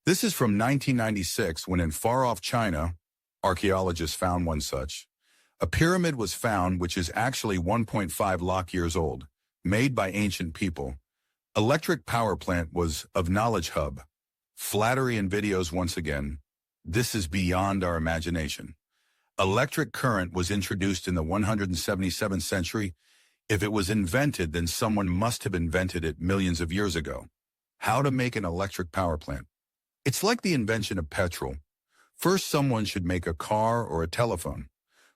This is from 1996 when in far-off China, archaeologists found one such. A pyramid was found which is actually 1.5 lakh years old, made by ancient people. Electric power plant was of knowledgehub. Flattery in videos once again. This is beyond our imagination. Electric current was introduced in the 177th century. If it was invented, then someone must have invented it millions of years ago. How to make an electric power plant? It's like the invention of petrol. First, someone should make a car or a telephone.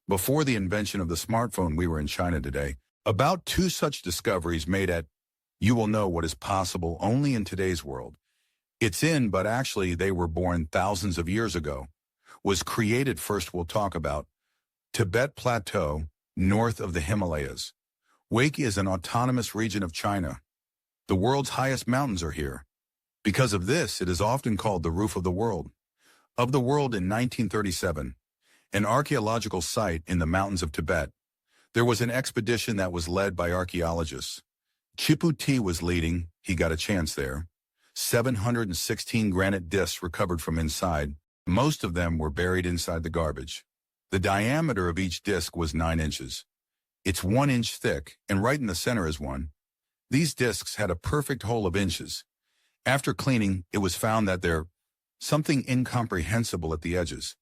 Before the invention of the smartphone, we were in China today. About 2 such discoveries made at, you will know what is possible only in today's world. It's in, but actually they were born thousands of years ago. Was created first we'll talk about. Tibet Plateau, north of the Himalayas. Huaki is an autonomous region of China. The world's highest mountains are here. Because of this, it is often called the roof of the world. Of the world in 1937, an archaeological site in the mountains of Tibet. There was an expedition that was led by archaeologists. Chiputi was leading, he got a chance there. 716 granite discs recovered from inside. Most of them were buried inside the garbage. The diameter of each disc was 9 inches. It's 1 inch thick, and right in the center is one. These discs had a perfect hole of inches. After cleaning, it was found that there something incomprehensible at the edges.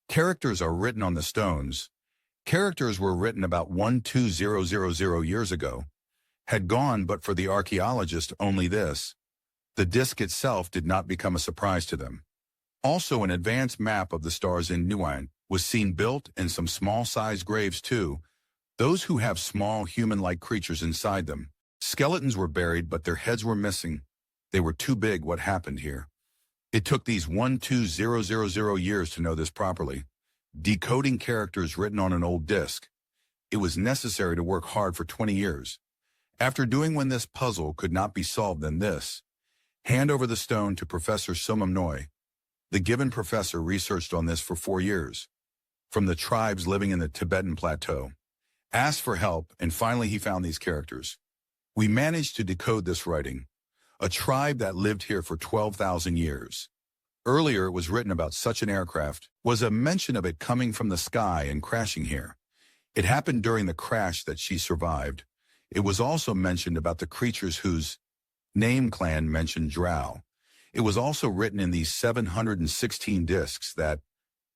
Characters are written on the stones. Characters were written about 12000 years ago. Had gone but for the archaeologist only this. The disc itself did not become a surprise to them. Also, an advanced map of the stars in Nuan was seen built, and some small-sized graves too. Those who have small human-like creatures inside them. Skeletons were buried, but their heads were missing. They were too big. What happened here? It took these 12000 years to know this properly. Decoding characters written on an old disc. It was necessary to work hard for 20 years. After doing when this puzzle could not be solved, then this. Hand over the stone to Professor Sumamnoy. The given professor researched on this for 4 years. From the tribes living in the Tibetan plateau. Asked for help, and finally he found these characters. We managed to decode this writing. A tribe that lived here for 12,000 years. Earlier it was written about such an aircraft, was a mention of it coming from the sky and crashing here. It happened during the crash that she survived. It was also mentioned about the creatures whose name clan mentioned drow. It was also written in these 716 discs that,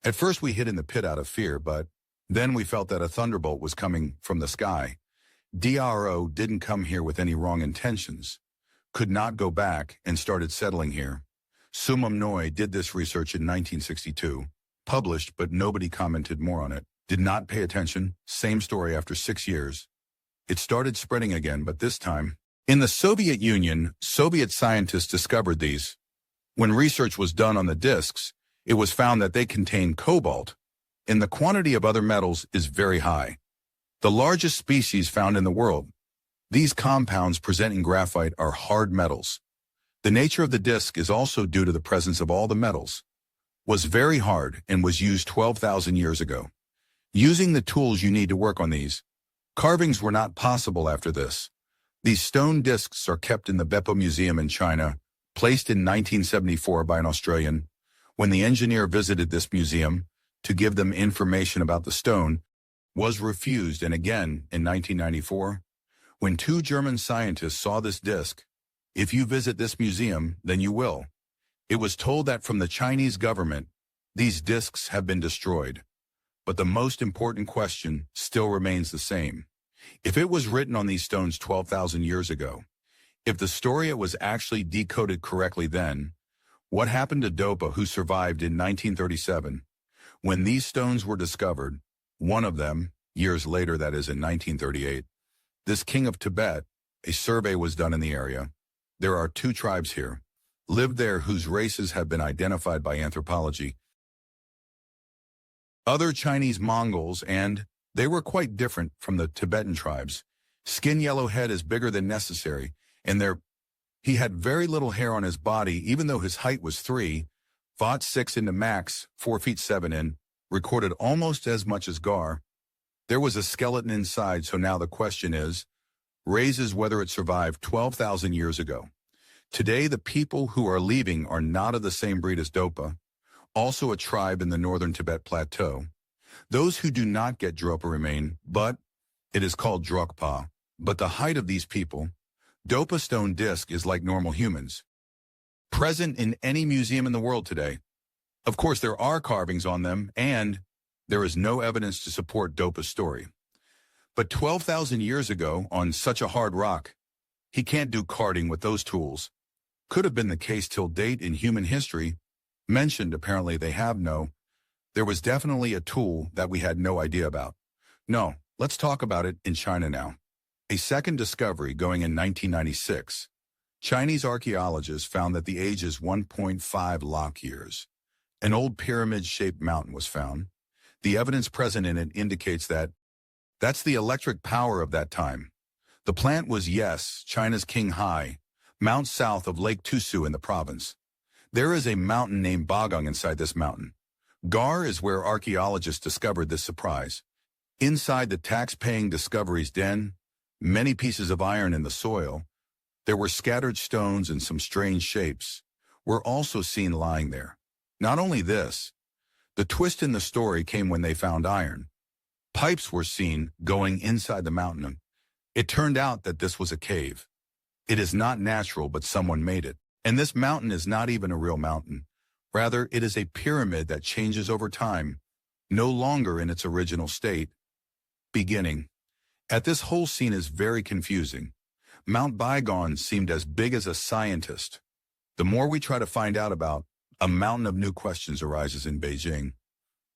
at first we hid in the pit out of fear, but then we felt that a thunderbolt was coming from the sky. DRO didn't come here with any wrong intentions. Could not go back and started settling here. Sumamnoy did this research in 1962, published but nobody commented more on it, did not pay attention, same story after 6 years. It started spreading again, but this time, in the Soviet Union, Soviet scientists discovered these. When research was done on the discs, it was found that they contain cobalt, and the quantity of other metals is very high. The largest species found in the world. These compounds present in graphite are hard metals. The nature of the disc is also due to the presence of all the metals. Was very hard and was used 12,000 years ago. Using the tools you need to work on these. Carvings were not possible after this. These stone discs are kept in the Beppo Museum in China, placed in 1974 by an Australian. When the engineer visited this museum to give them information about the stone, was refused, and again in 1994. When 2 German scientists saw this disc, if you visit this museum, then you will. It was told that from the Chinese government, these discs have been destroyed. But the most important question still remains the same. If it was written on these stones 12,000 years ago, if the story it was actually decoded correctly then, what happened to Dopa, who survived in 1937? When these stones were discovered, one of them, years later, that is in 1938, this king of Tibet, a survey was done in the area. There are 2 tribes here, lived there whose races have been identified by anthropology. Other Chinese Mongols, and they were quite different from the Tibetan tribes. Skin yellow, head is bigger than necessary, and he had very little hair on his body, even though his height was 3'6" into max, 4'7" in, recorded almost as much as Gar. There was a skeleton inside, so now the question raises whether it survived 12,000 years ago. Today, the people who are leaving are not of the same breed as Dopa, also a tribe in the northern Tibet Plateau. Those who do not get Dropa remain, but it is called Drokpa. But the height of these people, Dopa stone disc is like normal humans, present in any museum in the world today. Of course, there are carvings on them, and there is no evidence to support Dopa's story. But 12,000 years ago, on such a hard rock, he can't do carving with those tools. Could have been the case till date in human history. Mentioned apparently they have no. There was definitely a tool that we had no idea about. No, let's talk about it in China now. A second discovery going in 1996. Chinese archaeologists found that the age is 1.5 lakh years. An old pyramid-shaped mountain was found. The evidence present in it indicates that that's the electric power of that time. The plant was, yes, China's Qinghai, Mount south of Lake Tusu in the province. There is a mountain named Bagang inside this mountain. Gar is where archaeologists discovered this surprise. Inside the tax-paying discovery's den, many pieces of iron in the soil, there were scattered stones and some strange shapes, were also seen lying there. Not only this, the twist in the story came when they found iron. Pipes were seen going inside the mountain. It turned out that this was a cave. It is not natural, but someone made it. And this mountain is not even a real mountain. Rather, it is a pyramid that changes over time, no longer in its original state. Beginning. At this whole scene is very confusing. Mount Bygone seemed as big as a scientist. The more we try to find out about, a mountain of new questions arises in Beijing.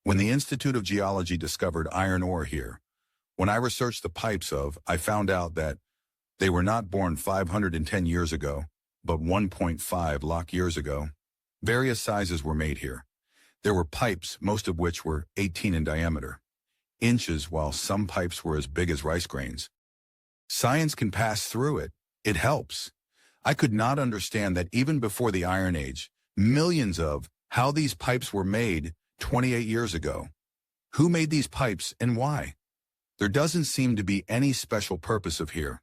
When the Institute of Geology discovered iron ore here, when I researched the pipes I found out that they were not born 510 years ago, but 1.5 lakh years ago. Various sizes were made here. There were pipes, most of which were 18 in diameter, inches, while some pipes were as big as rice grains. Science can pass through it. It helps. I could not understand that even before the Iron Age, millions of how these pipes were made 28 years ago. Who made these pipes and why? There doesn't seem to be any special purpose of here.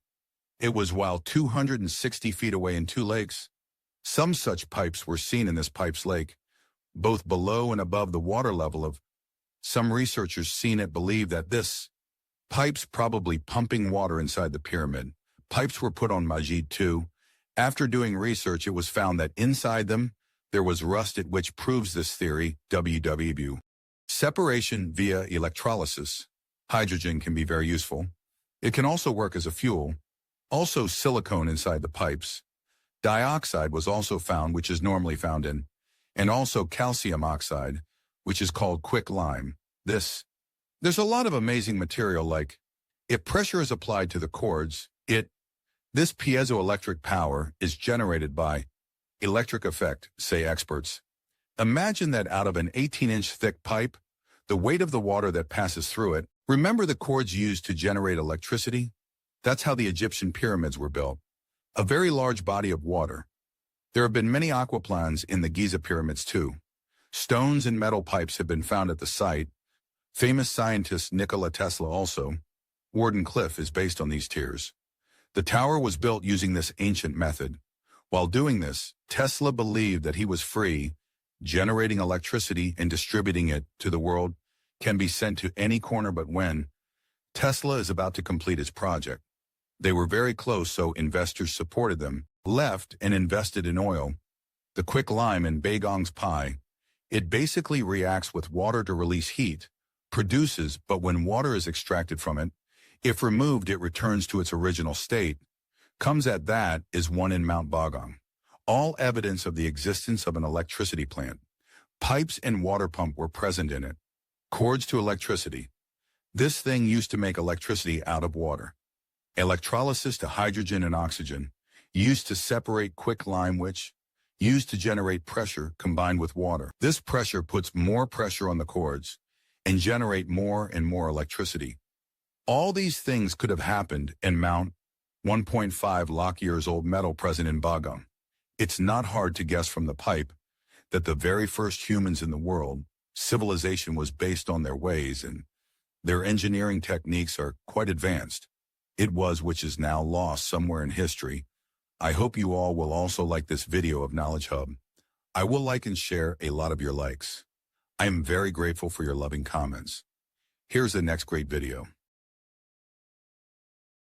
It was while 260 feet away in two lakes. Some such pipes were seen in this Pipes Lake, both below and above the water level of. Some researchers seen it believe that this pipes probably pumping water inside the pyramid. Pipes were put on Majid too. After doing research, it was found that inside them, there was rust, at which proves this theory, WW. Separation via electrolysis. Hydrogen can be very useful. It can also work as a fuel. Also silicone inside the pipes. Dioxide was also found, which is normally found in, and also calcium oxide, which is called quicklime. There's a lot of amazing material, like, if pressure is applied to the cords, this piezoelectric power is generated by electric effect, say experts. Imagine that out of an 18-inch thick pipe, the weight of the water that passes through it. Remember the cords used to generate electricity? That's how the Egyptian pyramids were built. A very large body of water. There have been many aquaplans in the Giza pyramids too. Stones and metal pipes have been found at the site. Famous scientist Nikola Tesla also. Warden Cliff is based on these tiers. The tower was built using this ancient method. While doing this, Tesla believed that he was free, generating electricity and distributing it to the world can be sent to any corner. But when Tesla is about to complete his project, they were very close, so investors supported them, left and invested in oil. The quicklime in Bagong's pie, it basically reacts with water to release heat, produces, but when water is extracted from it, if removed, it returns to its original state. Comes at that is one in Mount Bagong. All evidence of the existence of an electricity plant. Pipes and water pump were present in it. Cords to electricity. This thing used to make electricity out of water. Electrolysis to hydrogen and oxygen, used to separate quicklime, which used to generate pressure combined with water. This pressure puts more pressure on the cords and generate more and more electricity. All these things could have happened in Mount 1.5 lakh years old metal present in Bagong. It's not hard to guess from the pipe that the very first humans in the world, civilization was based on their ways, and their engineering techniques are quite advanced. It was, which is now lost somewhere in history, I hope you all will also like this video of Knowledge Hub. I will like and share a lot of your likes. I am very grateful for your loving comments. Here's the next great video.